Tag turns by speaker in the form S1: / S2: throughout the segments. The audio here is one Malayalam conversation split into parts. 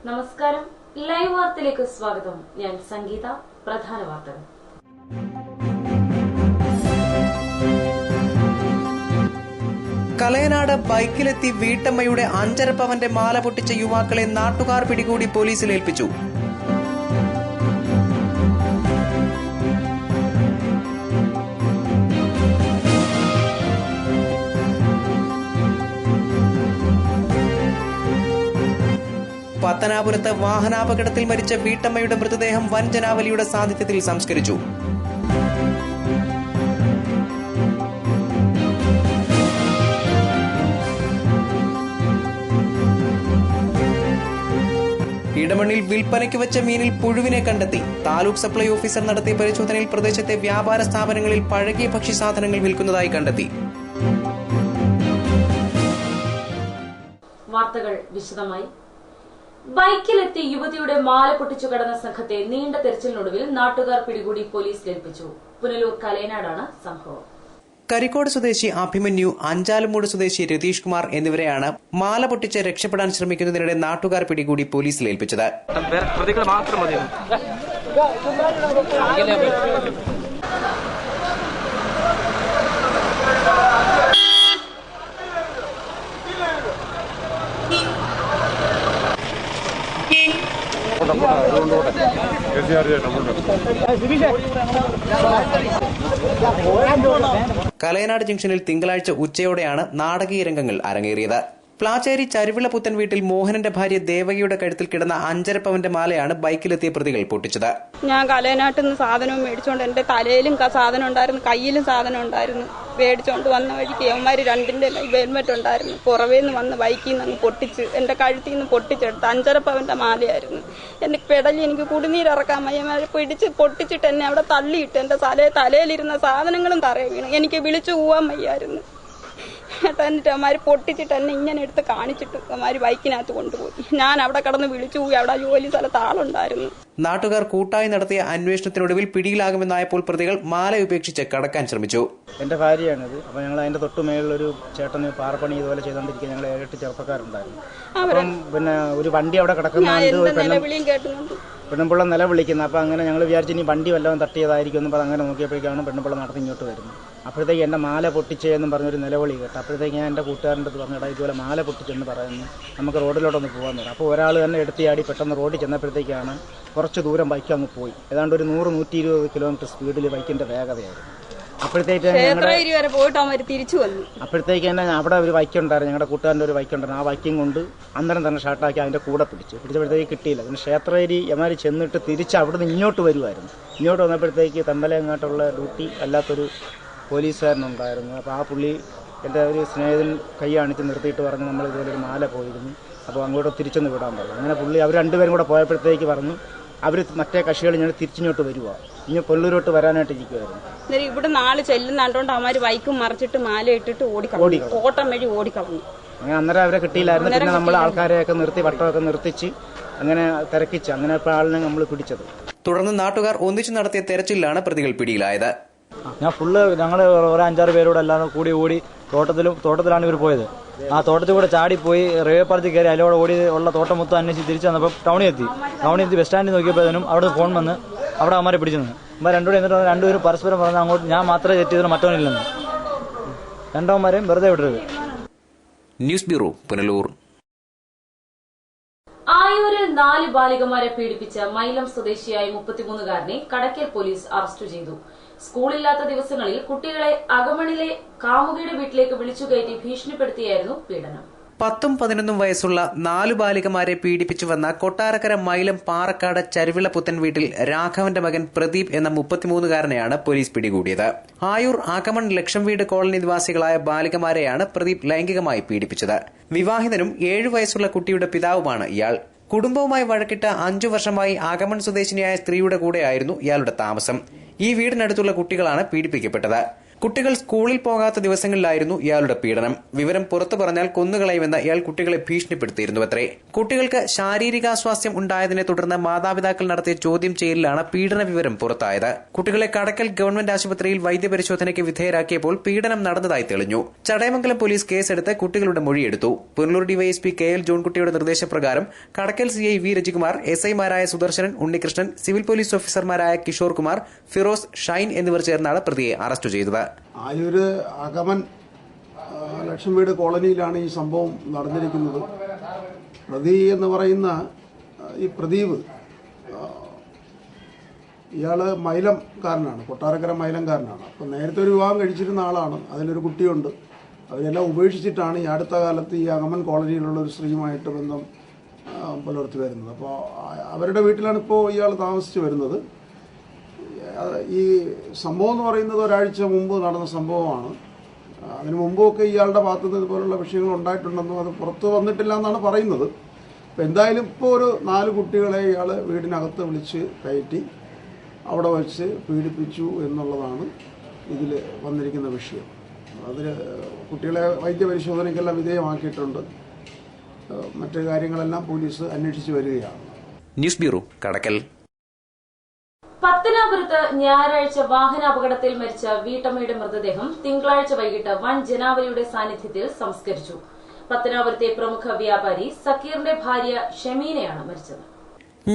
S1: നമസ്കാരം, ലൈവ് വാർത്തയിലേക്ക് സ്വാഗതം. ഞാൻ സംഗീത. പ്രധാന വാർത്തകൾ.
S2: കലയനാട് ബൈക്കിലെത്തി വീട്ടമ്മയുടെ 5.5 പവന്റെ മാല പൊട്ടിച്ച യുവാക്കളെ നാട്ടുകാർ പിടികൂടി പോലീസിൽ ഏൽപ്പിച്ചു. പത്തനാപുരത്ത് വാഹനാപകടത്തിൽ മരിച്ച വീട്ടമ്മയുടെ മൃതദേഹം വൻ ജനാവലിയുടെ സാന്നിധ്യത്തിൽ സംസ്കരിച്ചു. ഇടമണ്ണിൽ വിൽപ്പനയ്ക്ക് വെച്ച മീനിൽ പുഴുവിനെ കണ്ടെത്തി. താലൂക്ക് സപ്ലൈ ഓഫീസർ നടത്തിയ പരിശോധനയിൽ പ്രദേശത്തെ വ്യാപാര സ്ഥാപനങ്ങളിൽ പഴകിയ ഭക്ഷ്യസാധനങ്ങൾ വിൽക്കുന്നതായി കണ്ടെത്തി.
S1: വാർത്തകൾ വിശദമായി. ബൈക്കിലെത്തി യുവതിയുടെ മാല പൊട്ടിച്ചു കടന്ന സംഘത്തെ നീണ്ട തെരച്ചിലിനൊടുവിൽ നാട്ടുകാർ പിടികൂടി പോലീസിൽ ഏൽപ്പിച്ചു. പുനലൂർ കലയനാടാണ് സംഭവം.
S2: കരിക്കോട് സ്വദേശി അഭിമന്യു, അഞ്ചാലുമൂട് സ്വദേശി രതീഷ് കുമാർ എന്നിവരെയാണ് മാല പൊട്ടിച്ച് രക്ഷപ്പെടാൻ ശ്രമിക്കുന്നതിനിടെ നാട്ടുകാർ പിടികൂടി പോലീസിൽ ഏൽപ്പിച്ചത്. കലയനാട് ജംഗ്ഷനിൽ തിങ്കളാഴ്ച ഉച്ചയോടെയാണ് നാടകീയ രംഗങ്ങൾ അരങ്ങേറിയത്. പ്ലാച്ചേരി ചരുവിള പുത്തൻ വീട്ടിൽ മോഹനന്റെ ഭാര്യ ദേവകിയുടെ കഴുത്തിൽ കിടന്ന 5.5 പവന്റെ മാലയാണ് ബൈക്കിലെത്തിയ പ്രതികൾ പൊട്ടിച്ചത്.
S3: ഞാൻ കലയനാട്ടിൽ നിന്ന് സാധനവും മേടിച്ചോണ്ട്, എന്റെ തലയിലും സാധനം ഉണ്ടായിരുന്നു, കയ്യിലും സാധനം ഉണ്ടായിരുന്നു. മേടിച്ചോണ്ട് വന്ന വഴിക്ക് യവന്മാര് രണ്ടിന്റെ ഹെൽമെറ്റ് ഉണ്ടായിരുന്നു. പുറവേന്ന് വന്ന് ബൈക്കിൽ നിന്ന് അങ്ങ് പൊട്ടിച്ച് എന്റെ കഴുത്തിൽ നിന്ന് പൊട്ടിച്ചെടുത്ത് 5.5 പവന്റെ മാലയായിരുന്നു. എന്റെ പെടലി എനിക്ക് കുടിനീരിറക്കാൻ വയ്യമാര് പിടിച്ച് പൊട്ടിച്ചിട്ട് എന്നെ അവിടെ തള്ളിയിട്ട് എന്റെ തലയിലിരുന്ന സാധനങ്ങളും തറയെ വീണു. എനിക്ക് വിളിച്ചു പോവാൻ വയ്യായിരുന്നു. എന്നിട്ട് അവന്മാര് പൊട്ടിച്ചിട്ട് എന്നെ ഇങ്ങനെ എടുത്ത് കാണിച്ചിട്ട് അവന്മാര് ബൈക്കിനകത്ത് കൊണ്ടുപോയി. ഞാൻ അവിടെ കിടന്ന് വിളിച്ചു പോയി. അവിടെ ജോലി സ്ഥലത്ത് ആളുണ്ടായിരുന്നു.
S2: നാട്ടുകാർ കൂട്ടായി നടത്തിയ അന്വേഷണത്തിനൊടുവിൽ പിടിയിലാകുമെന്നായപ്പോൾ പ്രതികൾ മാല ഉപേക്ഷിച്ച് കടക്കാൻ ശ്രമിച്ചു.
S4: എന്റെ ഭാര്യയാണിത്. അപ്പൊ ഞങ്ങൾ അതിന്റെ തൊട്ടു മേളിലൊരു ചേട്ടന് പാറപ്പണി ഇതുപോലെ ചെയ്തോണ്ടിരിക്കുക. ഞങ്ങൾ 7-8 ചെറുപ്പക്കാരുണ്ടായിരുന്നു. അപ്പം പിന്നെ ഒരു വണ്ടി അവിടെ കിടക്കുന്ന പെണ്ണുപിള്ള നിലവിളിക്കുന്നത്. അപ്പൊ അങ്ങനെ ഞങ്ങൾ വിചാരിച്ചു ഇനി വണ്ടി വല്ലതും തട്ടിയതായിരിക്കും എന്ന് പറഞ്ഞ് അങ്ങനെ നോക്കിയപ്പോഴേക്കാണ് പെണ്ണുപിള്ള നടന്ന് ഇങ്ങോട്ട് വരുന്നത്. അപ്പോഴത്തേക്ക് എന്റെ മാല പൊട്ടിച്ചെന്നും പറഞ്ഞൊരു നിലവിളി കേട്ടു. അപ്പോഴത്തേക്ക് ഞാൻ എന്റെ കൂട്ടുകാരൻ്റെ അടുത്ത് പറഞ്ഞിടാ ഇതുപോലെ മാല പൊട്ടിച്ചെന്ന് പറയുന്നു, നമുക്ക് റോഡിലോട്ടൊന്ന് പോകാൻ തുടങ്ങി. അപ്പോൾ ഒരാൾ തന്നെ എടുത്തിയാടി പെട്ടെന്ന് റോഡിൽ ചെന്നപ്പോഴത്തേക്കാണ് കുറച്ച് ദൂരം ബൈക്ക് അങ്ങ് പോയി. ഏതാണ്ട് ഒരു 100-120 കിലോമീറ്റർ സ്പീഡിൽ ബൈക്കിന്റെ വേഗതയായിരുന്നു. അപ്പോഴത്തേക്ക് തന്നെ അവിടെ ഒരു ബൈക്കുണ്ടായിരുന്നു, ഞങ്ങളുടെ കൂട്ടുകാരൻ്റെ ഒരു ബൈക്കുണ്ടായിരുന്നു. ആ ബൈക്കും കൊണ്ട് അന്നേരം തന്നെ ഷാർട്ടാക്കി അതിന്റെ കൂടെ പിടിച്ചപ്പോഴത്തേക്ക് കിട്ടിയില്ല. പിന്നെ ക്ഷേത്രേരി എമാരി ചെന്നിട്ട് തിരിച്ച് അവിടുന്ന് ഇങ്ങോട്ട് വരുമായിരുന്നു. ഇങ്ങോട്ട് വന്നപ്പോഴത്തേക്ക് തമ്പലങ്ങാട്ടുള്ള ഡ്യൂട്ടി അല്ലാത്തൊരു പോലീസുകാരനുണ്ടായിരുന്നു. അപ്പോൾ ആ പുള്ളി എൻ്റെ ഒരു സ്നേഹിതൻ കൈ കാണിച്ച് നിർത്തിയിട്ട് പറഞ്ഞു നമ്മൾ ഇതുപോലെ ഒരു മാല പോയിരുന്നു, അപ്പോൾ അങ്ങോട്ട് തിരിച്ചൊന്ന് വിടാൻ പറഞ്ഞു. അങ്ങനെ പുള്ളി അവർ രണ്ടുപേരും കൂടെ പോയപ്പോഴത്തേക്ക് പറഞ്ഞു അവർ മറ്റേ കക്ഷികൾ ഞാൻ തിരിച്ചിങ്ങോട്ട് വരുക, ഇനി കൊല്ലൂരോട്ട് വരാനായിട്ട് ഇരിക്കുമായിരുന്നു.
S3: ഇവിടെ നാളെ ചെല്ലുന്നാണ്ടോണ്ട് അവന്മാര് ബൈക്കും മറിച്ചിട്ട് മാല ഇട്ടിട്ട് ഓട്ടം വഴി ഓടിക്കളഞ്ഞു.
S4: അങ്ങനെ അന്നേരം അവരെ കിട്ടിയില്ലായിരുന്നു. പിന്നെ നമ്മൾ ആൾക്കാരെയൊക്കെ നിർത്തി വട്ടമൊക്കെ നിർത്തിച്ച് അങ്ങനെ തിരക്കിച്ച് അങ്ങനെ ഇപ്പോൾ ആളിനെ നമ്മൾ പിടിച്ചത്.
S2: തുടർന്ന് നാട്ടുകാർ ഒന്നിച്ചു നടത്തിയ തെരച്ചിലാണ് പ്രതികൾ പിടിയിലായത്.
S5: ഞങ്ങൾ ഒരു 5-6 പേരോട് എല്ലാവരും കൂടി ഓടി തോട്ടത്തിലാണ് ഇവർ പോയത്. ആ തോട്ടത്തിൽ കൂടെ ചാടിപ്പോയി റെയിൽവേ പാലത്തിൽ കയറി അതിലൂടെ ഓടി ഉള്ള തോട്ടം മൊത്തം അന്വേഷിച്ച് തിരിച്ചു വന്നപ്പോൾ ടൗണിൽ എത്തി ബസ് സ്റ്റാൻഡിൽ നോക്കിയപ്പോഴത്തേനും അവിടെ ഫോൺ വന്ന് അവിടെ അവന്മാരെ പിടിച്ചു നിന്ന്. അമ്മ രണ്ടുപേരും പരസ്പരം പറഞ്ഞ് അങ്ങോട്ട് ഞാൻ മാത്രമേ തെറ്റിയതിന് മറ്റവനില്ലെന്ന്. രണ്ടവന്മാരെയും വെറുതെ വിടരുത്.
S2: News bureau, Punalur.
S1: ആയൂരിൽ 4 ബാലികമാരെ പീഡിപ്പിച്ച മൈലം സ്വദേശിയായ 33-കാരനെ കടയ്ക്കൽ പോലീസ് അറസ്റ്റ് ചെയ്തു. സ്കൂളില്ലാത്ത ദിവസങ്ങളിൽ കുട്ടികളെ അകമണിലെ കാമുകിയുടെ വീട്ടിലേക്ക് വിളിച്ചുകയറ്റി ഭീഷണിപ്പെടുത്തിയായിരുന്നു പീഡനം.
S2: 10-11 വയസ്സുള്ള 4 ബാലികമാരെ പീഡിപ്പിച്ചുവന്ന കൊട്ടാരക്കര മൈലം പാറക്കാട് ചരുവിള പുത്തൻ വീട്ടിൽ രാഘവന്റെ മകൻ പ്രദീപ് എന്ന 33-കാരനെയാണ് പോലീസ് പിടികൂടിയത്. ആയൂർ ആകമൺ ലക്ഷം വീട് കോളനി നിവാസികളായ ബാലികമാരെയാണ് പ്രദീപ് ലൈംഗികമായി പീഡിപ്പിച്ചത്. വിവാഹിതനും 7 വയസ്സുള്ള കുട്ടിയുടെ പിതാവുമാണ് ഇയാൾ. കുടുംബവുമായി വഴക്കിട്ട് 5 വർഷമായി ആകമൺ സ്വദേശിനിയായ സ്ത്രീയുടെ കൂടെയായിരുന്നു ഇയാളുടെ താമസം. ഈ വീടിനടുത്തുള്ള കുട്ടികളാണ് പീഡിപ്പിക്കപ്പെട്ടത്. കുട്ടികൾ സ്കൂളിൽ പോകാത്ത ദിവസങ്ങളിലായിരുന്നു ഇയാളുടെ പീഡനം. വിവരം പുറത്തു പറഞ്ഞാൽ കൊന്നുകളയുമെന്ന് ഇയാൾ കുട്ടികളെ ഭീഷണിപ്പെടുത്തിയിരുന്നുവത്രേ. കുട്ടികൾക്ക് ശാരീരികാസ്വാസ്ഥ്യം ഉണ്ടായതിനെ തുടർന്ന് മാതാപിതാക്കൾ നടത്തിയ ചോദ്യം ചെയ്യലിലാണ് പീഡന വിവരം പുറത്തായത്. കുട്ടികളെ കടക്കൽ ഗവൺമെന്റ് ആശുപത്രിയിൽ വൈദ്യപരിശോധനയ്ക്ക് വിധേയരാക്കിയപ്പോൾ പീഡനം നടന്നതായി തെളിഞ്ഞു. ചടയമംഗലം പോലീസ് കേസെടുത്ത് കുട്ടികളുടെ മൊഴിയെടുത്തു. പുനലൂർ ഡിവൈഎസ്പി KL ജോൺകുട്ടിയുടെ നിർദ്ദേശപ്രകാരം കടക്കൽ CI V രജികുമാർ, SI-മാരായ സുദർശനൻ, ഉണ്ണികൃഷ്ണൻ, സിവിൽ പോലീസ് ഓഫീസർമാരായ കിഷോർ കുമാർ, ഫിറോസ്, ഷൈൻ എന്നിവർ ചേർന്നാണ് പ്രതിയെ അറസ്റ്റ് ചെയ്തത്.
S6: ആയൂര് അകമൻ ലക്ഷം വീട് കോളനിയിലാണ് ഈ സംഭവം നടന്നിരിക്കുന്നത്. പ്രതി എന്ന് പറയുന്ന ഈ പ്രദീപ് ഇയാള് മൈലംകാരനാണ്, കൊട്ടാരക്കര മൈലംകാരനാണ്. അപ്പോൾ നേരത്തെ ഒരു വിവാഹം കഴിച്ചിരുന്ന ആളാണ്. അതിലൊരു കുട്ടിയുണ്ട്. അവരെല്ലാം ഉപേക്ഷിച്ചിട്ടാണ് ഈ അടുത്ത കാലത്ത് ഈ അകമൻ കോളനിയിലുള്ള ഒരു സ്ത്രീയുമായിട്ട് ബന്ധം പുലർത്തി വരുന്നത്. അപ്പോൾ അവരുടെ വീട്ടിലാണ് ഇപ്പോൾ ഇയാൾ താമസിച്ച് വരുന്നത്. ഈ സംഭവം എന്ന് പറയുന്നത് ഒരാഴ്ച മുമ്പ് നടന്ന സംഭവമാണ്. അതിനു മുമ്പൊക്കെ ഇയാളുടെ ഭാഗത്തു നിന്ന് ഇതുപോലുള്ള വിഷയങ്ങൾ ഉണ്ടായിട്ടുണ്ടെന്നും അത് പുറത്ത് വന്നിട്ടില്ല എന്നാണ് പറയുന്നത്. അപ്പോൾ എന്തായാലും ഇപ്പോൾ ഒരു 4 കുട്ടികളെ ഇയാൾ വീടിനകത്ത് വിളിച്ച് കയറ്റി അവിടെ വച്ച് പീഡിപ്പിച്ചു എന്നുള്ളതാണ് ഇതിൽ വന്നിരിക്കുന്ന വിഷയം. അതിൽ കുട്ടികളെ വൈദ്യപരിശോധനയ്ക്കെല്ലാം വിധേയമാക്കിയിട്ടുണ്ട്. മറ്റു കാര്യങ്ങളെല്ലാം പോലീസ് അന്വേഷിച്ച് വരികയാണ്.
S2: ന്യൂസ് ബ്യൂറോ, കടക്കൽ.
S1: പത്തനാപുരത്ത് ഞായറാഴ്ച വാഹനാപകടത്തിൽ മരിച്ച വീട്ടമ്മയുടെ മൃതദേഹം തിങ്കളാഴ്ച വൈകിട്ട് വൻ ജനാവലിയുടെ സാന്നിധ്യത്തിൽ സംസ്കരിച്ചു. പത്തനാപുരത്തെ പ്രമുഖ വ്യാപാരി സക്കീറിന്റെ ഭാര്യ ഷമീനയാണ് മരിച്ചത്.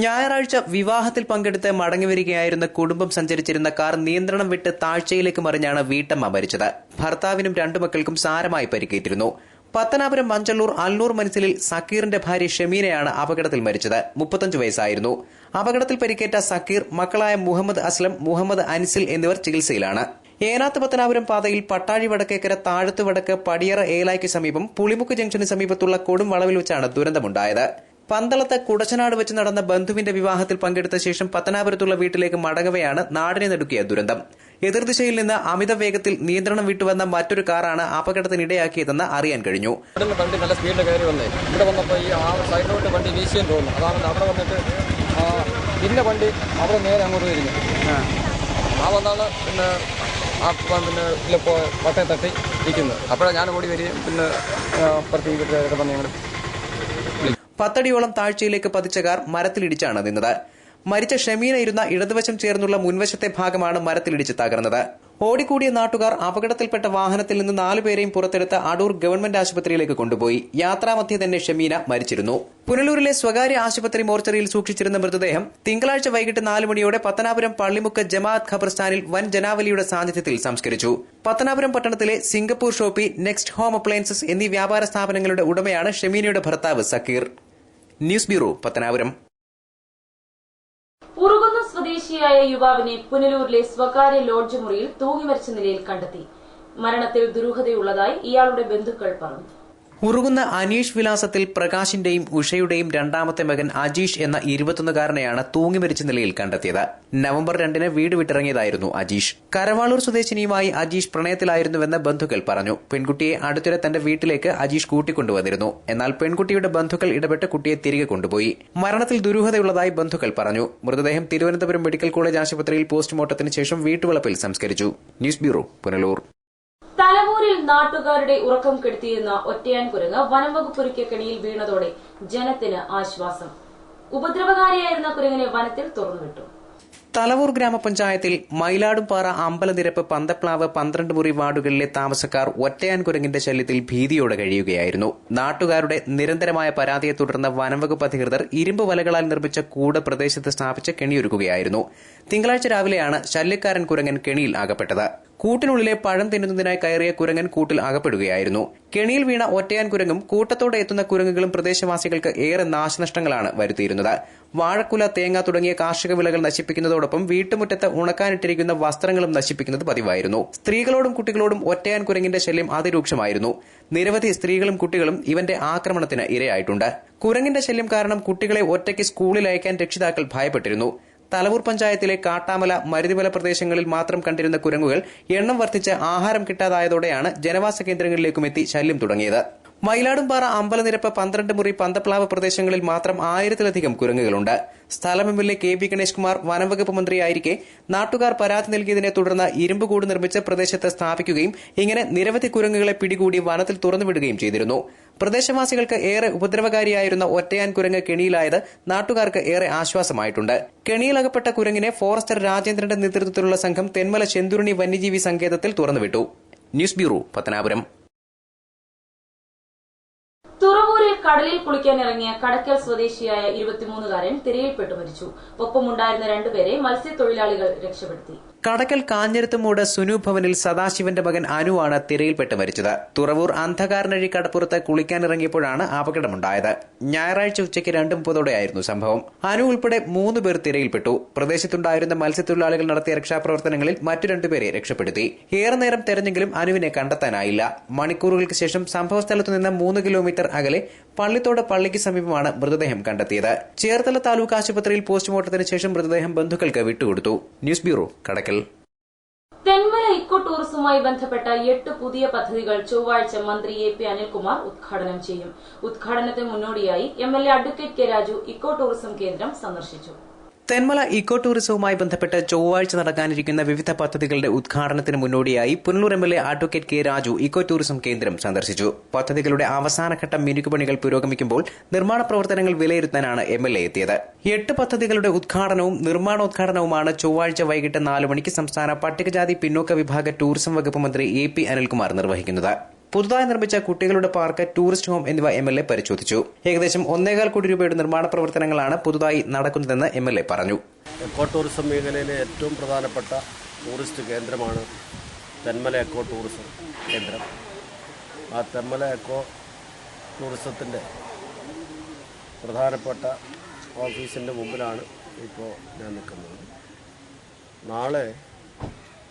S2: ഞായറാഴ്ച വിവാഹത്തിൽ പങ്കെടുത്ത് മടങ്ങിവരികയായിരുന്ന കുടുംബം സഞ്ചരിച്ചിരുന്ന കാർ നിയന്ത്രണം വിട്ട് താഴ്ചയിലേക്ക് മറിഞ്ഞാണ് വീട്ടമ്മ മരിച്ചത്. ഭർത്താവിനും 2 മക്കൾക്കും സാരമായി പരിക്കേറ്റിരുന്നു. പത്തനാപുരം മഞ്ചള്ളൂർ അൽനൂർ മനസ്സിലിൽ സക്കീറിന്റെ ഭാര്യ ഷമീനയാണ് അപകടത്തിൽ മരിച്ചത്. 35 വയസ്സായിരുന്നു. അപകടത്തിൽ പരിക്കേറ്റ സക്കീർ, മക്കളായ മുഹമ്മദ് അസ്ലം, മുഹമ്മദ് അൻസിൽ എന്നിവർ ചികിത്സയിലാണ്. ഏനാത്ത് പത്തനാപുരം പാതയിൽ പട്ടാഴി വടക്കേക്കര താഴത്ത് വടക്ക് പടിയറ ഏലായ്ക്ക് സമീപം പുളിമുക്ക് ജംഗ്ഷന് സമീപത്തുള്ള കൊടും വളവിൽ വെച്ചാണ് ദുരന്തമുണ്ടായത്. പന്തളത്ത് കുടച്ചനാട് വെച്ച് നടന്ന ബന്ധുവിന്റെ വിവാഹത്തിൽ പങ്കെടുത്ത ശേഷം പത്തനാപുരത്തുള്ള വീട്ടിലേക്ക് മടങ്ങവെയാണ് നാടിനെ നടുക്കിയ ദുരന്തം. എതിർദിശയിൽ നിന്ന് അമിത വേഗത്തിൽ നിയന്ത്രണം വിട്ടുവന്ന മറ്റൊരു കാറാണ് അപകടത്തിനിടയാക്കിയതെന്ന് അറിയാൻ കഴിഞ്ഞു.
S7: വണ്ടി നല്ല സ്പീഡിൽ കയറി വന്നേ. ഇവിടെ വന്നപ്പോൾ ഈ സൈഡിലോട്ട് വണ്ടി വീശിയെന്ന് തോന്നുന്നു. അതാണ് അവിടെ വന്നിട്ട് പിന്നെ വണ്ടി അവിടെ നേരെ അങ്ങോട്ട് തിരിഞ്ഞു. വന്നാണ് പിന്നെ ഇതിലിപ്പോൾ വട്ടയെ തട്ടി ഇരിക്കുന്നത്. അപ്പോഴാണ് ഞാൻ ഓടി വരികയും പിന്നെ അപ്പുറത്ത് വീട്ടിൽ പറഞ്ഞ് ഞങ്ങൾ
S2: 10 അടിയോളം താഴ്ചയിലേക്ക് പതിച്ച കാർ മരത്തിലിടിച്ചാണ് നിന്നത്. മരിച്ച ഷമീന ഇരുന്ന ഇടതുവശം ചേർന്നുള്ള മുൻവശത്തെ ഭാഗമാണ് മരത്തിലിടിച്ച് തകർന്നത്. ഓടിക്കൂടിയ നാട്ടുകാർ അപകടത്തിൽപ്പെട്ട വാഹനത്തിൽ നിന്ന് 4 പേരെയും പുറത്തെടുത്ത് അടൂർ ഗവൺമെന്റ് ആശുപത്രിയിലേക്ക് കൊണ്ടുപോയി. യാത്രാമധ്യേ തന്നെ ഷമീന മരിച്ചിരുന്നു. പുനലൂരിലെ സ്വകാര്യ ആശുപത്രി മോർച്ചറിയിൽ സൂക്ഷിച്ചിരുന്ന മൃതദേഹം തിങ്കളാഴ്ച വൈകിട്ട് 4 മണിയോടെ പത്തനാപുരം പള്ളിമുക്ക് ജമാഅത്ത് ഖബർസ്ഥാനിൽ വൻ ജനാവലിയുടെ സാന്നിധ്യത്തിൽ സംസ്കരിച്ചു. പത്തനാപുരം പട്ടണത്തിലെ Singapore shoppe, next home appliances എന്നീ വ്യാപാര സ്ഥാപനങ്ങളുടെ ഉടമയാണ് ഷമീനയുടെ ഭർത്താവ് സക്കീർ. News bureau, Pathanapuram.
S1: ഉറുകുന്ന സ്വദേശിയായ യുവാവിനെ പുനലൂരിലെ സ്വകാര്യ ലോഡ്ജ് മുറിയിൽ തൂങ്ങിമരിച്ച നിലയിൽ കണ്ടെത്തി. മരണത്തിൽ ദുരൂഹതയുള്ളതായി ഇയാളുടെ ബന്ധുക്കൾ പറഞ്ഞു.
S2: ഉറുകുന്ന അനീഷ് വിലാസത്തിൽ പ്രകാശിന്റെയും ഉഷയുടെയും 2ാമത്തെ മകൻ അജീഷ് എന്ന 21-കാരനെയാണ് തൂങ്ങിമരിച്ച നിലയിൽ കണ്ടെത്തിയത്. നവംബർ 2-ന് വീട് വിട്ടിറങ്ങിയതായിരുന്നു അജീഷ്. കരവാളൂർ സ്വദേശിനിയുമായി അജീഷ് പ്രണയത്തിലായിരുന്നുവെന്ന് ബന്ധുക്കൾ പറഞ്ഞു. പെൺകുട്ടിയെ അടുത്തിടെ തന്റെ വീട്ടിലേക്ക് അജീഷ് കൂട്ടിക്കൊണ്ടുവന്നിരുന്നു. എന്നാൽ പെൺകുട്ടിയുടെ ബന്ധുക്കൾ ഇടപെട്ട് കുട്ടിയെ തിരികെ കൊണ്ടുപോയി. മരണത്തിൽ ദുരൂഹതയുള്ളതായി ബന്ധുക്കൾ പറഞ്ഞു. മൃതദേഹം തിരുവനന്തപുരം മെഡിക്കൽ കോളേജ് ആശുപത്രിയിൽ പോസ്റ്റ്മോർട്ടത്തിന് ശേഷം വീട്ടുവളപ്പിൽ സംസ്കരിച്ചു. News bureau, Punalur.
S1: തലവൂരിൽ നാട്ടുകാരുടെ ഉറക്കം കെടുത്തിയിരുന്ന ഒറ്റയാൻ കുരങ്ങ് വനംവകുപ്പ് ഒരുക്കിയ കെണിയിൽ വീണതോടെ ജനത്തിന് ആശ്വാസം. ഉപദ്രവകാരിയായിരുന്ന കുരങ്ങിനെ വനത്തിൽ തുറന്നുവിട്ടു.
S2: തലവൂർ ഗ്രാമപഞ്ചായത്തിൽ മയിലാടുംപാറ, അമ്പലനിരപ്പ്, പന്തപ്ലാവ്, 12 മുറി വാർഡുകളിലെ താമസക്കാർ ഒറ്റയാൻ കുരങ്ങിന്റെ ശല്യത്തിൽ ഭീതിയോടെ കഴിയുകയായിരുന്നു. നാട്ടുകാരുടെ നിരന്തരമായ പരാതിയെ തുടർന്ന് വനംവകുപ്പ് അധികൃതർ ഇരുമ്പ് വലകളാൽ നിർമ്മിച്ച കൂട് പ്രദേശത്ത് സ്ഥാപിച്ച് കെണിയൊരുക്കുകയായിരുന്നു. തിങ്കളാഴ്ച രാവിലെയാണ് ശല്യക്കാരൻ കുരങ്ങൻ കെണിയിൽ അകപ്പെട്ടത്. കൂട്ടിനുള്ളിലെ പഴം തിന്നുന്നതിനായി കയറിയ കുരങ്ങൻ കൂട്ടിൽ അകപ്പെടുകയായിരുന്നു. കെണിയിൽ വീണ ഒറ്റയാൻ കുരങ്ങും കൂട്ടത്തോടെ എത്തുന്ന കുരങ്ങുകളും പ്രദേശവാസികൾക്ക് ഏറെ നാശനഷ്ടങ്ങളാണ് വരുത്തിയിരുന്നത്. വാഴക്കുല, തേങ്ങ തുടങ്ങിയ കാർഷിക വിളകൾ നശിപ്പിക്കുന്നതോടൊപ്പം വീട്ടുമുറ്റത്ത് ഉണക്കാനിട്ടിരിക്കുന്ന വസ്ത്രങ്ങളും നശിപ്പിക്കുന്നത് പതിവായിരുന്നു. സ്ത്രീകളോടും കുട്ടികളോടും ഒറ്റയാൻ കുരങ്ങിന്റെ ശല്യം അതിരൂക്ഷമായിരുന്നു. നിരവധി സ്ത്രീകളും കുട്ടികളും ഇവന്റെ ആക്രമണത്തിന് ഇരയായിട്ടുണ്ട്. കുരങ്ങിന്റെ ശല്യം കാരണം കുട്ടികളെ ഒറ്റയ്ക്ക് സ്കൂളിൽ അയക്കാൻ രക്ഷിതാക്കൾ ഭയപ്പെട്ടിരുന്നു. തലവൂർ പഞ്ചായത്തിലെ കാട്ടാമല, മരുതിമല പ്രദേശങ്ങളിൽ മാത്രം കണ്ടിരുന്ന കുരങ്ങുകൾ എണ്ണം വർദ്ധിച്ച് ആഹാരം കിട്ടാതായതോടെയാണ് ജനവാസ കേന്ദ്രങ്ങളിലേക്കുമെത്തി ശല്യം തുടങ്ങിയത്. മയിലാടുംപാറ അമ്പലനിരപ്പ് 12 മുറി പന്തപ്ലാവ് പ്രദേശങ്ങളിൽ മാത്രം 1000-ലധികം കുരങ്ങുകളുണ്ട്. സ്ഥലം എം.എൽ.എ. കെ.പി. ഗണേഷ് കുമാർ വനംവകുപ്പ് മന്ത്രിയായിരിക്കെ നാട്ടുകാർ പരാതി നൽകിയതിനെ തുടർന്ന് ഇരുമ്പുകൂട് നിർമ്മിച്ച് പ്രദേശത്ത് സ്ഥാപിക്കുകയും ഇങ്ങനെ നിരവധി കുരങ്ങുകളെ പിടികൂടി വനത്തിൽ തുറന്നുവിടുകയും ചെയ്തിരുന്നു. പ്രദേശവാസികൾക്ക് ഏറെ ഉപദ്രവകാരിയായിരുന്ന ഒറ്റയാൻ കുരങ്ങ് കെണിയിലായത് നാട്ടുകാർക്ക് ഏറെ ആശ്വാസമായിട്ടുണ്ട്. കെണിയിലകപ്പെട്ട കുരങ്ങിനെ ഫോറസ്റ്റർ രാജേന്ദ്രന്റെ നേതൃത്വത്തിലുള്ള സംഘം തെന്മല ചെന്തുരുണി വന്യജീവി സങ്കേതത്തിൽ തുറന്നുവിട്ടു. News bureau, Pathanapuram.
S1: തുറവൂരിൽ കടലിൽ കുളിക്കാനിറങ്ങിയ കടയ്ക്കൽ സ്വദേശിയായ 23-കാരൻ തിരയിൽപ്പെട്ടു മരിച്ചു. ഒപ്പമുണ്ടായിരുന്ന 2 പേരെ മത്സ്യത്തൊഴിലാളികൾ രക്ഷപ്പെടുത്തി.
S2: കടക്കൽ കാഞ്ഞിരത്തുമൂട് സുനു ഭവനിൽ സദാശിവന്റെ മകൻ അനുവാണ് തിരയിൽപ്പെട്ട് മരിച്ചത്. തുറവൂർ അന്ധകാരനഴി കടപ്പുറത്ത് കുളിക്കാനിറങ്ങിയപ്പോഴാണ് അപകടമുണ്ടായത്. ഞായറാഴ്ച ഉച്ചയ്ക്ക് 2:30 സംഭവം. അനു ഉൾപ്പെടെ 3 പേർ തിരയിൽപ്പെട്ടു. പ്രദേശത്തുണ്ടായിരുന്ന മത്സ്യത്തൊഴിലാളികൾ നടത്തിയ രക്ഷാപ്രവർത്തനങ്ങളിൽ മറ്റു 2 പേരെ രക്ഷപ്പെടുത്തി. ഏറെ നേരം തെരഞ്ഞെങ്കിലും അനുവിനെ കണ്ടെത്താനായില്ല. മണിക്കൂറുകൾക്ക് ശേഷം സംഭവസ്ഥലത്തുനിന്ന് 3 കിലോമീറ്റർ അകലെ പള്ളിത്തോട് പള്ളിക്ക് സമീപമാണ് മൃതദേഹം കണ്ടെത്തിയത്. ചേർത്തല താലൂക്ക് ആശുപത്രിയിൽ പോസ്റ്റ്മോർട്ടത്തിന് ശേഷം മൃതദേഹം ബന്ധുക്കൾക്ക് വിട്ടുകൊടുത്തു. ന്യൂസ് ബ്യൂറോ, കടക്കൽ.
S1: തെന്മല ഇക്കോ ടൂറിസവുമായി ബന്ധപ്പെട്ട 8 പുതിയ പദ്ധതികൾ ചൊവ്വാഴ്ച മന്ത്രി എ.പി. അനിൽകുമാർ ഉദ്ഘാടനം ചെയ്യും. ഉദ്ഘാടനത്തിന് മുന്നോടിയായി MLA. Advocate K Raju eco tourism കേന്ദ്രം സന്ദർശിച്ചു.
S2: തെന്മല ഇക്കോ ടൂറിസവുമായി ബന്ധപ്പെട്ട് ചൊവ്വാഴ്ച നടക്കാനിരിക്കുന്ന വിവിധ പദ്ധതികളുടെ ഉദ്ഘാടനത്തിന് മുന്നോടിയായി Punalur MLA. Advocate K Raju eco tourism കേന്ദ്രം സന്ദർശിച്ചു. പദ്ധതികളുടെ അവസാനഘട്ട മിനുക്കുപണികൾ പുരോഗമിക്കുമ്പോൾ നിർമ്മാണ പ്രവർത്തനങ്ങൾ വിലയിരുത്താനാണ് എം.എൽ.എ. എത്തിയത്. 8 പദ്ധതികളുടെ ഉദ്ഘാടനവും നിർമ്മാണോദ്ഘാടനവുമാണ് ചൊവ്വാഴ്ച വൈകിട്ട് 4 മണിക്ക് സംസ്ഥാന പട്ടികജാതി പിന്നോക്ക വിഭാഗ ടൂറിസം വകുപ്പ് മന്ത്രി എ.പി. അനിൽകുമാർ നിർവഹിക്കുന്നത്. പുതുതായി നിർമ്മിച്ച കുട്ടികളുടെ പാർക്ക്, ടൂറിസ്റ്റ് ഹോം എന്നിവ എം.എൽ.എ. പരിശോധിച്ചു. ഏകദേശം 1.25 കോടി രൂപയുടെ നിർമ്മാണ പ്രവർത്തനങ്ങളാണ് പുതുതായി നടക്കുന്നതെന്ന് എം.എൽ.എ. പറഞ്ഞു.
S8: എക്കോ ടൂറിസം മേഖലയിലെ ഏറ്റവും പ്രധാനപ്പെട്ട ടൂറിസ്റ്റ് കേന്ദ്രമാണ് തെന്മല എക്കോ ടൂറിസം കേന്ദ്രം. ആ തെന്മല എക്കോ ടൂറിസത്തിൻ്റെ പ്രധാനപ്പെട്ട ഓഫീസിൻ്റെ മുമ്പിലാണ് ഇപ്പോൾ ഞാൻ നിൽക്കുന്നത്. നാളെ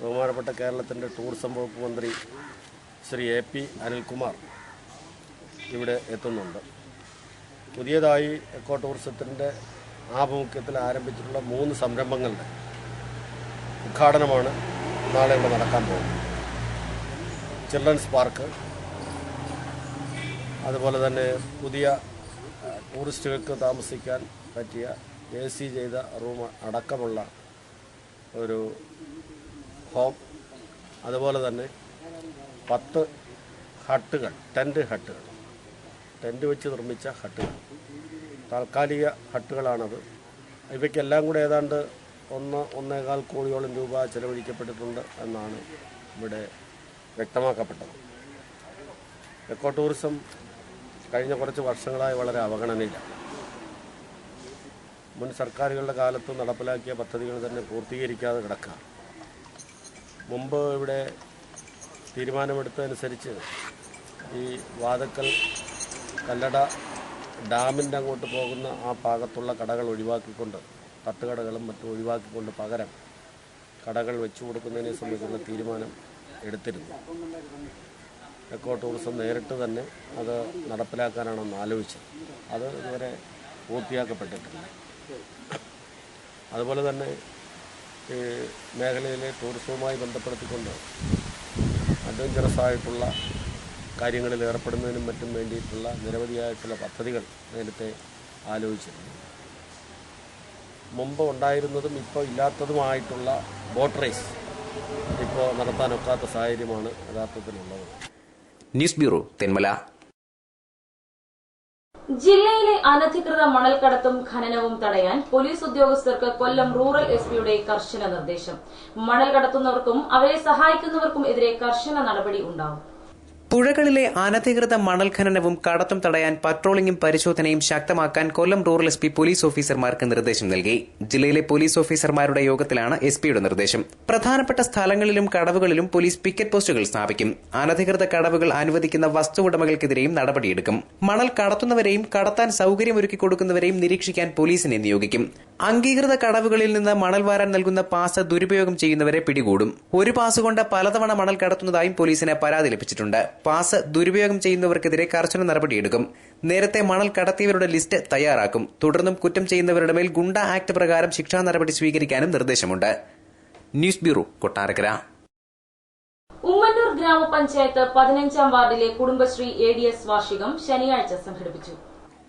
S8: ബഹുമാനപ്പെട്ട കേരളത്തിൻ്റെ ടൂറിസം വകുപ്പ് മന്ത്രി ശ്രീ എ.പി. അനിൽകുമാർ ഇവിടെ എത്തുന്നുണ്ട്. പുതിയതായി എക്കോ ടൂറിസത്തിൻ്റെ ആഭിമുഖ്യത്തിൽ ആരംഭിച്ചിട്ടുള്ള 3 സംരംഭങ്ങളുടെ ഉദ്ഘാടനമാണ് നാളെ ഇവിടെ നടക്കാൻ പോകുന്നത്. ചിൽഡ്രൻസ് പാർക്ക്, അതുപോലെ തന്നെ പുതിയ ടൂറിസ്റ്റുകൾക്ക് താമസിക്കാൻ പറ്റിയ AC ചെയ്ത റൂം അടക്കമുള്ള ഒരു ഹോം, അതുപോലെ തന്നെ 10 ഹട്ടുകൾ, ടെൻറ്റ് വെച്ച് നിർമ്മിച്ച ഹട്ടുകൾ, താൽക്കാലിക ഹട്ടുകളാണത്. ഇവയ്ക്കെല്ലാം കൂടെ ഏതാണ്ട് 1.25 കോടിയോളം രൂപ ചെലവഴിക്കപ്പെട്ടിട്ടുണ്ട് എന്നാണ് ഇവിടെ വ്യക്തമാക്കപ്പെട്ടത്. എക്കോ ടൂറിസം കഴിഞ്ഞ കുറച്ച് വർഷങ്ങളായി വളരെ അവഗണനയിലാണ്. മുൻ സർക്കാരുകളുടെ കാലത്ത് നടപ്പിലാക്കിയ പദ്ധതികൾ തന്നെ പൂർത്തീകരിക്കാതെ കിടക്കുക. മുമ്പ് ഇവിടെ തീരുമാനമെടുത്തതനുസരിച്ച് ഈ വാതക്കൽ കല്ലട ഡാമിൻ്റെ അങ്ങോട്ട് പോകുന്ന ആ ഭാഗത്തുള്ള കടകൾ ഒഴിവാക്കിക്കൊണ്ട്, തട്ടുകടകളും മറ്റും ഒഴിവാക്കിക്കൊണ്ട് പകരം കടകൾ വെച്ചു കൊടുക്കുന്നതിനെ സംബന്ധിച്ചുള്ള തീരുമാനം എടുത്തിരുന്നു. എക്കോ ടൂറിസം നേരിട്ട് തന്നെ അത് നടപ്പിലാക്കാനാണെന്ന് ആലോചിച്ചത്. അത് ഇതുവരെ പൂർത്തിയാക്കപ്പെട്ടിട്ടില്ല. അതുപോലെ തന്നെ ഈ മേഖലയിലെ ടൂറിസവുമായി ബന്ധപ്പെടുത്തിക്കൊണ്ട് അഡ്വഞ്ചറസ് ആയിട്ടുള്ള കാര്യങ്ങളിൽ ഏർപ്പെടുന്നതിനും മറ്റും വേണ്ടിയിട്ടുള്ള നിരവധിയായിട്ടുള്ള പദ്ധതികൾ നേരത്തെ ആലോചിച്ചിരുന്നു. മുമ്പ് ഉണ്ടായിരുന്നതും ഇപ്പോൾ ഇല്ലാത്തതുമായിട്ടുള്ള ബോട്ട് റേസ് ഇപ്പോൾ നടത്താനൊക്കാത്ത സാഹചര്യമാണ് യഥാർത്ഥത്തിലുള്ളത്.
S2: News bureau, Thenmala.
S1: ജില്ലയിലെ അനധികൃത മണൽക്കടത്തും ഖനനവും തടയാൻ പോലീസ് ഉദ്യോഗസ്ഥർക്ക് കൊല്ലം റൂറൽ എസ്.പിയുടെ കർശന നിർദ്ദേശം. മണൽ കടത്തുന്നവർക്കും അവരെ സഹായിക്കുന്നവർക്കും എതിരെ കർശന നടപടി ഉണ്ടാവും.
S2: പുഴകളിലെ അനധികൃത മണൽ ഖനനവും കടത്തും തടയാൻ പട്രോളിംഗും പരിശോധനയും ശക്തമാക്കാൻ കൊല്ലം റൂറൽ എസ്.പി പോലീസ് ഓഫീസർമാർക്ക് നിർദ്ദേശം നൽകി. ജില്ലയിലെ പോലീസ് ഓഫീസർമാരുടെ യോഗത്തിലാണ് എസ്.പിയുടെ നിർദ്ദേശം. പ്രധാനപ്പെട്ട സ്ഥലങ്ങളിലും കടവുകളിലും പോലീസ് പിക്കറ്റ് പോസ്റ്റുകൾ സ്ഥാപിക്കും. അനധികൃത കടവുകൾ അനുവദിക്കുന്ന വസ്തു ഉടമകൾക്കെതിരെയും നടപടിയെടുക്കും. മണൽ കടത്തുന്നവരെയും കടത്താൻ സൌകര്യമൊരുക്കി കൊടുക്കുന്നവരെയും നിരീക്ഷിക്കാൻ പോലീസിനെ നിയോഗിക്കും. അംഗീകൃത കടവുകളിൽ നിന്ന് മണൽ വാരാൻ നൽകുന്ന പാസ് ദുരുപയോഗം ചെയ്യുന്നവരെ പിടികൂടും. ഒരു പാസ് കൊണ്ട് പലതവണ മണൽ കടത്തുന്നതായും പോലീസിന് പരാതി ലഭിച്ചിട്ടുണ്ട്. പാസ് ദുരുപയോഗം ചെയ്യുന്നവർക്കെതിരെ കർശന നടപടിയെടുക്കും. നേരത്തെ മണൽ കടത്തിയവരുടെ ലിസ്റ്റ് തയ്യാറാക്കും. തുടർന്നും കുറ്റം ചെയ്യുന്നവരുടെ മേൽ ഗുണ്ട ആക്ട് പ്രകാരം ശിക്ഷാ നടപടി സ്വീകരിക്കാനും നിർദ്ദേശമുണ്ട്. News bureau, Kottarakkara.
S1: ഉമ്മന്നൂർ ഗ്രാമപഞ്ചായത്ത് 15-ാം വാർഡിലെ കുടുംബശ്രീ ADS വാർഷികം ശനിയാഴ്ച സംഘടിപ്പിച്ചു.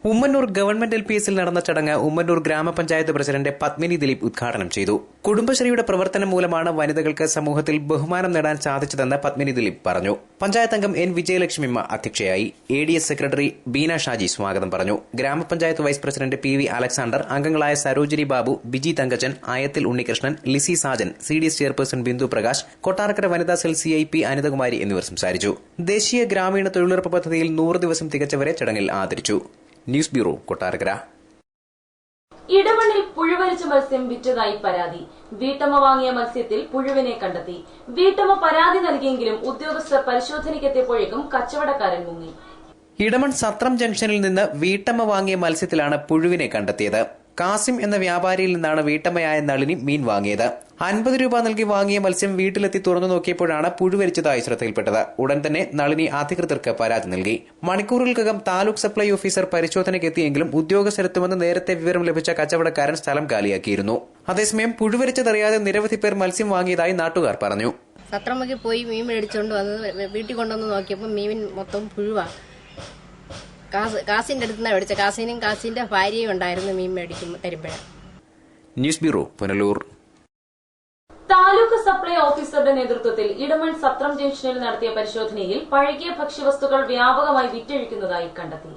S2: ഉമ്മന്നൂർ ഗവൺമെന്റ് LPSൽ നടന്ന ചടങ്ങ് ഉമ്മന്നൂർ ഗ്രാമപഞ്ചായത്ത് പ്രസിഡന്റ് പത്മിനി ദിലീപ് ഉദ്ഘാടനം ചെയ്തു. കുടുംബശ്രീയുടെ പ്രവർത്തനം മൂലമാണ് വനിതകൾക്ക് സമൂഹത്തിൽ ബഹുമാനം നേടാൻ സാധിച്ചതെന്ന് പത്മിനി ദിലീപ് പറഞ്ഞു. പഞ്ചായത്ത് അംഗം N വിജയലക്ഷ്മിമ്മ അധ്യക്ഷയായി. ADS സെക്രട്ടറി ബീന ഷാജി സ്വാഗതം പറഞ്ഞു. ഗ്രാമപഞ്ചായത്ത് വൈസ് പ്രസിഡന്റ് PV അലക്സാണ്ടർ, അംഗങ്ങളായ സരോജിനി ബാബു, ബിജി തങ്കച്ചൻ, ആയത്തിൽ ഉണ്ണികൃഷ്ണൻ, ലിസി സാജൻ, CDS ചെയർപേഴ്സൺ ബിന്ദു പ്രകാശ്, കൊട്ടാരക്കര വനിതാ സെൽ CIP അനിതകുമാരി എന്നിവർ സംസാരിച്ചു. ദേശീയ ഗ്രാമീണ തൊഴിലുറപ്പ് പദ്ധതിയിൽ 100 ദിവസം തികച്ചവരെ ചടങ്ങിൽ ആദരിച്ചു. News bureau, Kottarakkara.
S1: ഇടമണ്ണിൽ പുഴുവരിച്ച മത്സ്യം വിറ്റതായി പരാതി. വീട്ടമ്മ വാങ്ങിയ മത്സ്യത്തിൽ പുഴുവിനെ കണ്ടെത്തി. വീട്ടമ്മ പരാതി നൽകിയെങ്കിലും ഉദ്യോഗസ്ഥർ പരിശോധനയ്ക്കെത്തിയപ്പോഴേക്കും കച്ചവടക്കാരൻ മുങ്ങി.
S2: ഇടമൺ സത്രം ജംഗ്ഷനിൽ നിന്ന് വീട്ടമ്മ വാങ്ങിയ മത്സ്യത്തിലാണ് പുഴുവിനെ കണ്ടെത്തിയത്. കാസിം എന്ന വ്യാപാരിയിൽ നിന്നാണ് വീട്ടമ്മയായ നളിനി മീൻ വാങ്ങിയത്. 50 രൂപ നൽകി വാങ്ങിയ മത്സ്യം വീട്ടിലെത്തി തുറന്നു നോക്കിയപ്പോഴാണ് പുഴുവരിച്ചതായി ശ്രദ്ധയിൽപ്പെട്ടത്. ഉടൻ തന്നെ നളിനി അധികൃതർക്ക് പരാതി നൽകി. മണിക്കൂറുകൾക്കകം താലൂക്ക് സപ്ലൈ ഓഫീസർ പരിശോധനയ്ക്കെത്തിയെങ്കിലും ഉദ്യോഗസ്ഥരെത്തുമെന്ന് നേരത്തെ വിവരം ലഭിച്ച കച്ചവടക്കാരൻ സ്ഥലം കാലിയാക്കിയിരുന്നു. അതേസമയം പുഴുവരിച്ചതറിയാതെ നിരവധി പേർ മത്സ്യം വാങ്ങിയതായി നാട്ടുകാർ പറഞ്ഞു.
S9: സത്രമൊക്കെ പോയി മീൻ മേടിച്ചുകൊണ്ട് വന്ന് വീട്ടിൽ കൊണ്ടുവന്ന് നോക്കിയപ്പോൾ മീൻ മൊത്തം പുഴുവാ. കാസിന്റെ അടുത്ത് നിന്നാണ് മേടിച്ച. കാസിനും കാസിന്റെ ഭാര്യയും ഉണ്ടായിരുന്നു മീൻ മേടിക്കും തരുമ്പോഴാണ്.
S2: News bureau, Punalur.
S1: Taluk supply ഓഫീസറുടെ നേതൃത്വത്തിൽ ഇടമൺ സത്രം ജംഗ്ഷനിൽ നടത്തിയ പരിശോധനയിൽ പഴകിയ ഭക്ഷ്യവസ്തുക്കൾ വ്യാപകമായി വിറ്റഴിക്കുന്നതായി കണ്ടെത്തി.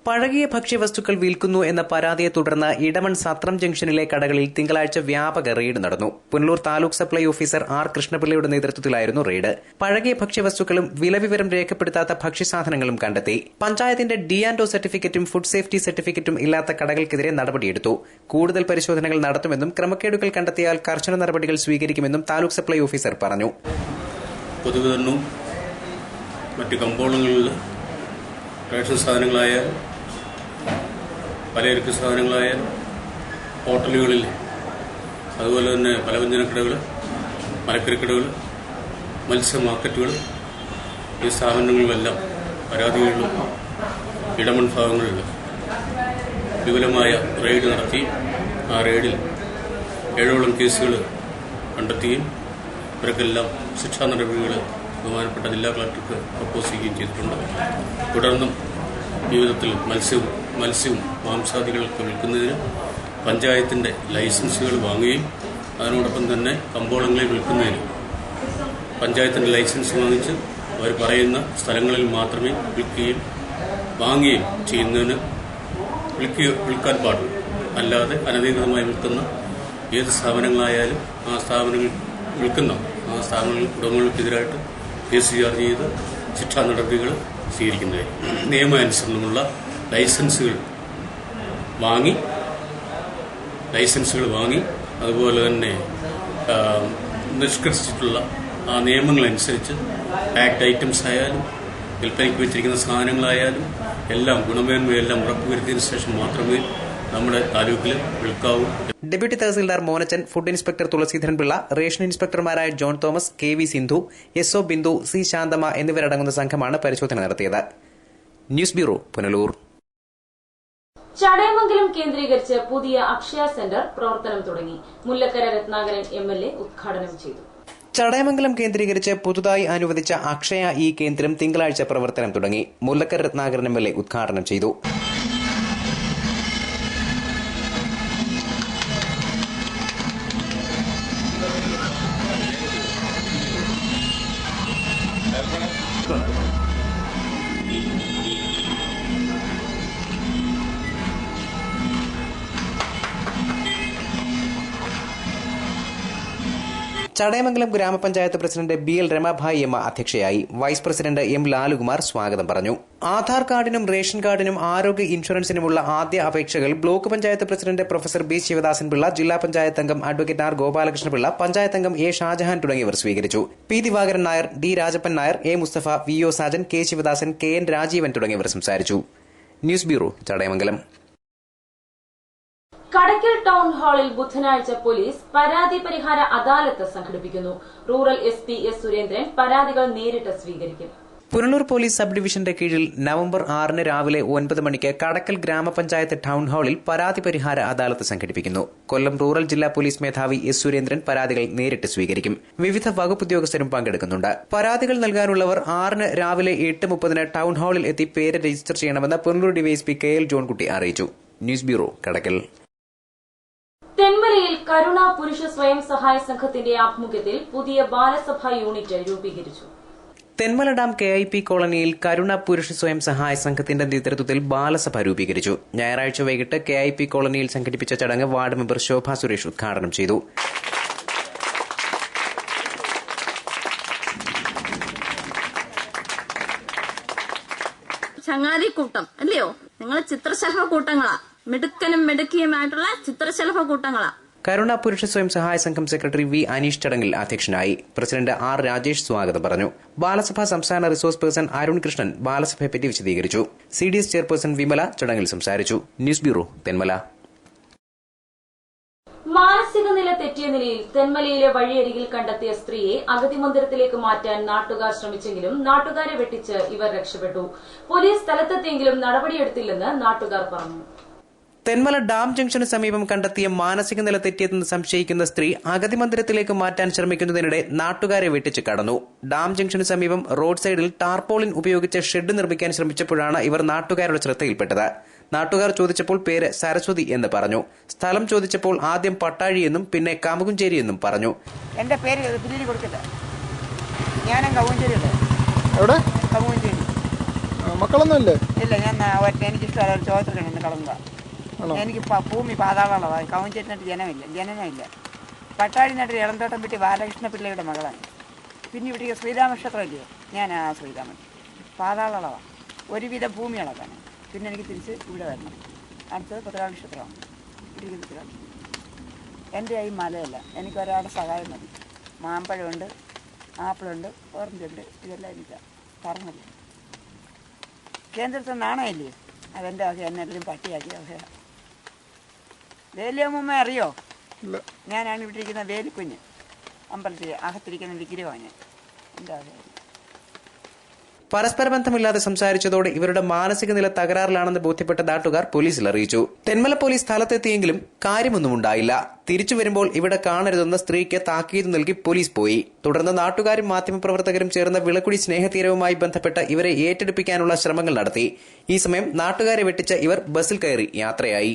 S2: പഴകിയ ഭക്ഷ്യവസ്തുക്കൾ വിൽക്കുന്നു എന്ന പരാതിയെ തുടർന്ന് ഇടമൺ സത്രം ജംഗ്ഷനിലെ കടകളിൽ തിങ്കളാഴ്ച വ്യാപക റെയ്ഡ് നടന്നു. Punalur taluk supply officer R കൃഷ്ണപിള്ളയുടെ നേതൃത്വത്തിലായിരുന്നു റെയ്ഡ്. പഴകിയ ഭക്ഷ്യവസ്തുക്കളും വിലവിവരം രേഖപ്പെടുത്താത്ത ഭക്ഷ്യസാധനങ്ങളും കണ്ടെത്തി. പഞ്ചായത്തിന്റെ D&O സർട്ടിഫിക്കറ്റും ഫുഡ് സേഫ്റ്റി സർട്ടിഫിക്കറ്റും ഇല്ലാത്ത കടകൾക്കെതിരെ നടപടിയെടുത്തു. കൂടുതൽ പരിശോധനകൾ നടത്തുമെന്നും ക്രമക്കേടുകൾ കണ്ടെത്തിയാൽ കർശന നടപടികൾ സ്വീകരിക്കുമെന്നും താലൂക്ക് സപ്ലൈ ഓഫീസർ പറഞ്ഞു.
S8: പൊതുവിതരണവും മറ്റ് കമ്പോളങ്ങളിൽ റേഷൻ സാധനങ്ങളായ പലചരക്ക് സാധനങ്ങളായ ഹോട്ടലുകളിൽ, അതുപോലെ തന്നെ പലവ്യഞ്ജനക്കടകൾ, മലക്കറിക്കടകൾ, മത്സ്യ മാർക്കറ്റുകൾ, ഈ സ്ഥാപനങ്ങളിലെല്ലാം പരാതികളിലും ഇടമൺ ഭാഗങ്ങളിൽ വിപുലമായ റെയ്ഡ് നടത്തി. ആ റെയ്ഡിൽ 7ഓളം കേസുകൾ കണ്ടെത്തുകയും ഇവർക്കെല്ലാം ശിക്ഷാ നടപടികൾ ബഹുമാനപ്പെട്ട ജില്ലാ കളക്ടർക്ക് പ്രപ്പോസ് ചെയ്യുകയും ചെയ്തിട്ടുണ്ട്. തുടർന്നും ജീവിതത്തിൽ മത്സ്യവും മാംസാദികളൊക്കെ വിൽക്കുന്നതിന് പഞ്ചായത്തിന്റെ ലൈസൻസുകൾ വാങ്ങുകയും അതിനോടൊപ്പം തന്നെ കമ്പോളങ്ങളിൽ വിൽക്കുന്നതിന് പഞ്ചായത്തിന്റെ ലൈസൻസ് വാങ്ങിച്ച് അവർ പറയുന്ന സ്ഥലങ്ങളിൽ മാത്രമേ വിൽക്കുകയും വാങ്ങുകയും ചെയ്യുന്നതിന് വിൽക്കാൻ പാടുള്ളൂ. അല്ലാതെ അനധികൃതമായി വിൽക്കുന്ന ഏത് സ്ഥാപനങ്ങളായാലും ആ സ്ഥാപനങ്ങൾ ഉടമകൾക്കെതിരായിട്ട് കേസ് ചാർജ് ചെയ്ത് ശിക്ഷാ നടപടികൾ സ്വീകരിക്കുന്നതായിരിക്കും. നിയമാനുസരണമുള്ള ലൈസൻസുകൾ വാങ്ങി അതുപോലെ തന്നെ നിഷ്കർഷിച്ചിട്ടുള്ള ആ നിയമങ്ങളനുസരിച്ച് ആക്ട് ഐറ്റംസ് ആയാലും വിൽപ്പനയ്ക്ക് വെച്ചിരിക്കുന്ന സാധനങ്ങളായാലും എല്ലാം ഗുണമേന്മയെല്ലാം ഉറപ്പുവരുത്തിയതിനു ശേഷം മാത്രമേ നമ്മുടെ താലൂക്കിൽ വിൽക്കാവൂ.
S2: Deputy tahsildar Monachan, food inspector Thulaseedharan Pillai, ration ഇൻസ്പെക്ടർമാരായ John Thomas, KV Sindhu, SO Bindu, C Santhamma എന്നിവരടങ്ങുന്ന സംഘമാണ് പരിശോധന നടത്തിയത്. News bureau, Punalur.
S1: ചടയമംഗലം കേന്ദ്രീകരിച്ച് പുതിയ അക്ഷയ സെന്റർ പ്രവർത്തനം തുടങ്ങി. മുല്ലക്കര രത്നാകരൻ MLA ഉദ്ഘാടനം ചെയ്തു.
S2: ചടയമംഗലം കേന്ദ്രീകരിച്ച് പുതുതായി അനുവദിച്ച അക്ഷയ കേന്ദ്രം തിങ്കളാഴ്ച പ്രവർത്തനം തുടങ്ങി. മുല്ലക്കര രത്നാകരൻ MLA ഉദ്ഘാടനം ചെയ്തു. ചടയമംഗലം ഗ്രാമപഞ്ചായത്ത് പ്രസിഡന്റ് BL രമാഭായി എമ്മ അധ്യക്ഷയായി. വൈസ് പ്രസിഡന്റ് M ലാലുകുമാർ സ്വാഗതം പറഞ്ഞു. ആധാർ കാർഡിനും റേഷൻ കാർഡിനും ആരോഗ്യ ഇൻഷുറൻസിനുമുള്ള ആദ്യ അപേക്ഷകൾ block panchayat president professor B Sivadasan Pillai, ജില്ലാ പഞ്ചായത്ത് അംഗം അഡ്വക്കേറ്റ് R ഗോപാലകൃഷ്ണപിള്ള, പഞ്ചായത്ത് അംഗം A ഷാജഹാൻ തുടങ്ങിയവർ സ്വീകരിച്ചു. P Divakaran Nair, D Rajappan Nair, A Mustafa, VO Sajan, K Sivadasan, KN Rajeevan തുടങ്ങിയവർ സംസാരിച്ചു. News bureau, Chadayamangalam.
S1: Kadakkal town ഹാളിൽ ബുധനാഴ്ച പോലീസ് പരാതി പരിഹാര അദാലത്ത് സംഘടിപ്പിക്കുന്നു. റൂറൽ SP S സുരേന്ദ്രൻ പരാതികൾ നേരിട്ട് സ്വീകരിക്കും.
S2: പുനലൂർ പോലീസ് സബ് ഡിവിഷന്റെ കീഴിൽ നവംബർ 6 രാവിലെ 9 മണിക്ക് കടക്കൽ ഗ്രാമപഞ്ചായത്ത് ടൗൺ ഹാളിൽ പരാതി പരിഹാര അദാലത്ത് സംഘടിപ്പിക്കുന്നു. കൊല്ലം റൂറൽ ജില്ലാ പോലീസ് മേധാവി എസ് സുരേന്ദ്രൻ പരാതികൾ നേരിട്ട് സ്വീകരിക്കും. വിവിധ വകുപ്പ് ഉദ്യോഗസ്ഥരും പങ്കെടുക്കുന്നുണ്ട്. പരാതികൾ നൽകാനുള്ളവർ 6 രാവിലെ 8:30 ടൗൺ ഹാളിൽ എത്തി പേര് രജിസ്റ്റർ ചെയ്യണമെന്ന് പുനലൂർ ഡിവൈഎസ്പി KL ജോൺകുട്ടി അറിയിച്ചു. ന്യൂസ് ബ്യൂറോ, കടക്കൽ.
S1: തെന്മലയിൽ കരുണ പുരുഷ സ്വയം സഹായ സംഘത്തിന്റെ ആഭിമുഖ്യത്തിൽ പുതിയ ബാലസഭ യൂണിറ്റ് രൂപീകരിച്ചു.
S2: തെന്മല ഡാം KIP കോളനിയിൽ കരുണ പുരുഷ സ്വയം സഹായ സംഘത്തിന്റെ നേതൃത്വത്തിൽ ബാലസഭ രൂപീകരിച്ചു. ഞായറാഴ്ച വൈകിട്ട് KIP കോളനിയിൽ സംഘടിപ്പിച്ച ചടങ്ങ് വാർഡ് മെമ്പർ ശോഭ സുരേഷ് ഉദ്ഘാടനം ചെയ്തു.
S10: ചങ്ങാതിക്കൂട്ടം അല്ലയോ, നിങ്ങൾ ചിത്രശലഭ കൂട്ടങ്ങളാ, മിടുക്കനും മിടുക്കിയുമായിട്ടുള്ള ചിത്രശലഭ കൂട്ടങ്ങളാ.
S2: കരുണ പുരുഷ സ്വയം സഹായ സംഘം സെക്രട്ടറി V അനീഷ് ചടങ്ങിൽ അധ്യക്ഷനായി. പ്രസിഡന്റ് R രാജേഷ് സ്വാഗതം പറഞ്ഞു. ബാലസഭ സംസ്ഥാന റിസോഴ്സ് പേഴ്സൺ അരുൺ കൃഷ്ണൻ ബാലസഭയെപ്പറ്റി വിശദീകരിച്ചു. CDS ചെയർപേഴ്സൺ വിമല ചടങ്ങിൽ സംസാരിച്ചു. News bureau, Thenmala.
S1: മാനസിക നില തെറ്റിയ നിലയിൽ തെന്മലയിലെ വഴിയരികിൽ കണ്ടെത്തിയ സ്ത്രീയെ അഗതി മന്ദിരത്തിലേക്ക് മാറ്റാൻ നാട്ടുകാർ ശ്രമിച്ചെങ്കിലും നാട്ടുകാരെ വെട്ടിച്ച് ഇവർ രക്ഷപ്പെട്ടു. പോലീസ് സ്ഥലത്തെത്തിയെങ്കിലും നടപടിയെടുത്തില്ലെന്ന് നാട്ടുകാർ പറഞ്ഞു.
S2: തെന്മല ഡാം ജംഗ്ഷന് സമീപം കണ്ടെത്തിയ മാനസിക നില തെറ്റിയതെന്ന് സംശയിക്കുന്ന സ്ത്രീ അഗതി മന്ദിരത്തിലേക്ക് മാറ്റാൻ ശ്രമിക്കുന്നതിനിടെ നാട്ടുകാരെ വെട്ടിച്ച് കടന്നു. ഡാം ജംഗ്ഷന് സമീപം റോഡ് സൈഡിൽ ടാർപോളിൻ ഉപയോഗിച്ച് ഷെഡ് നിർമ്മിക്കാൻ ശ്രമിച്ചപ്പോഴാണ് ഇവർ നാട്ടുകാരുടെ ശ്രദ്ധയിൽപ്പെട്ടത്. നാട്ടുകാർ ചോദിച്ചപ്പോൾ പേര് സരസ്വതി എന്ന് പറഞ്ഞു. സ്ഥലം ചോദിച്ചപ്പോൾ ആദ്യം പട്ടാഴി എന്നും പിന്നെ കാമുകുഞ്ചേരി എന്നും പറഞ്ഞു.
S11: എന്റെ പേര് പിന്നീട് കൊടുക്കില്ല, ഞാനും കവുഞ്ചേരിയല്ലേ.
S12: എവിടെ?
S11: കവുഞ്ചേരി.
S12: മക്കളൊന്നും ഇല്ലേ?
S11: ഇല്ല, ഞാൻ എനിക്കിഷ്ടമല്ല ഒരു ചോദിച്ചിട്ടുണ്ട് കളങ്ങുക. എനിക്ക് ഭൂമി പാതാളമാണ്. കവുഞ്ചേരിനായിട്ട് ജനനമില്ല. പട്ടാഴി നാട്ടിൽ ഇളന്തോട്ടം വീട്ടിൽ ബാലകൃഷ്ണ പിള്ളയുടെ മകളാണ്. പിന്നെ ഇവിടെ ശ്രീരാമക്ഷേത്രം ഇല്ലയോ, ഞാൻ ആ ശ്രീരാമൻ. പാതാളമാണ്, ഒരുവിധ ഭൂമി അളക്കാണ്. പിന്നെ എനിക്ക് തിരിച്ച് ഇവിടെ വരണം. അടുത്തത് പത്രാളി ക്ഷേത്രമാണ്. എൻ്റെ കൈ മലയല്ല, എനിക്ക് ഒരാളുടെ സഹായം മതി. മാമ്പഴമുണ്ട്, ആപ്പിളുണ്ട്, ഓറഞ്ചുണ്ട്, ഇതെല്ലാം എനിക്ക് പറഞ്ഞില്ല. കേന്ദ്രത്തിൽ നാണയല്ലേ, അതെൻ്റെ വക എന്നെല്ലാം പട്ടിയാക്കി വകയാണ്. വേലിയമ്മ അറിയോ? ഞാനാണ് ഇവിടെ ഇരിക്കുന്ന വേലിക്കുഞ്ഞ്. അമ്പലത്തിൽ അകത്തിരിക്കുന്ന വിഗ്രഹമാണ് ഞാൻ. എൻ്റെ വകയാണ്.
S2: പരസ്പര ബന്ധമില്ലാതെ സംസാരിച്ചതോടെ ഇവരുടെ മാനസിക നില തകരാറിലാണെന്ന് ബോധ്യപ്പെട്ട നാട്ടുകാർ പോലീസിൽ അറിയിച്ചു. തെന്മല പോലീസ് സ്ഥലത്തെത്തിയെങ്കിലും കാര്യമൊന്നും ഉണ്ടായില്ല. തിരിച്ചു വരുമ്പോൾ ഇവിടെ കാണരുതെന്ന സ്ത്രീക്ക് താക്കീത് നൽകി പോലീസ് പോയി. തുടർന്ന് നാട്ടുകാരും മാധ്യമപ്രവർത്തകരും ചേർന്ന വിളക്കുടി സ്നേഹതീരവുമായി ബന്ധപ്പെട്ട് ഇവരെ ഏറ്റെടുപ്പിക്കാനുള്ള ശ്രമങ്ങൾ നടത്തി. ഈ സമയം നാട്ടുകാരെ വെട്ടിച്ച ഇവർ ബസ്സിൽ കയറി യാത്രയായി.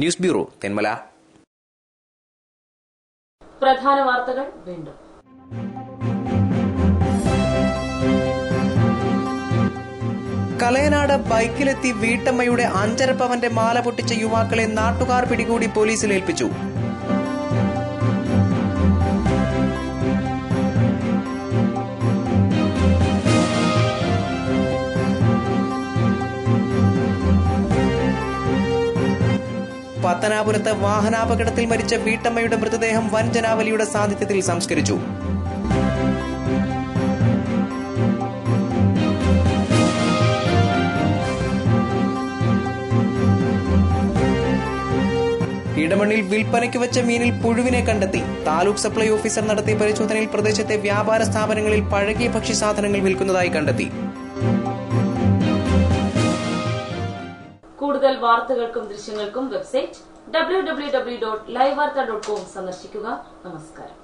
S2: News bureau, Thenmala.
S1: പ്രധാന വാർത്തകൾ വീണ്ടും.
S2: കലയനാട് ബൈക്കിലെത്തി വീട്ടമ്മയുടെ 5.5 പവന്റെ മാല പൊട്ടിച്ച യുവാക്കളെ നാട്ടുകാർ പിടികൂടി പോലീസിൽ ഏൽപ്പിച്ചു. പത്തനാപുരത്ത് വാഹനാപകടത്തിൽ മരിച്ച വീട്ടമ്മയുടെ മൃതദേഹം വൻ ജനാവലിയുടെ സാന്നിധ്യത്തിൽ സംസ്കരിച്ചു. ഇടമണ്ണിൽ വിൽപ്പനയ്ക്ക് വെച്ച മീനിൽ പുഴുവിനെ കണ്ടെത്തി. താലൂക്ക് സപ്ലൈ ഓഫീസർ നടത്തിയ പരിശോധനയിൽ പ്രദേശത്തെ വ്യാപാര സ്ഥാപനങ്ങളിൽ പഴകിയ ഭക്ഷ്യസാധനങ്ങൾ വിൽക്കുന്നതായി കണ്ടെത്തി.
S1: കൂടുതൽ വാർത്തകൾക്കും ദൃശ്യങ്ങൾക്കും വെബ്സൈറ്റ് www.livevarta.com സന്ദർശിക്കുക. നമസ്കാരം.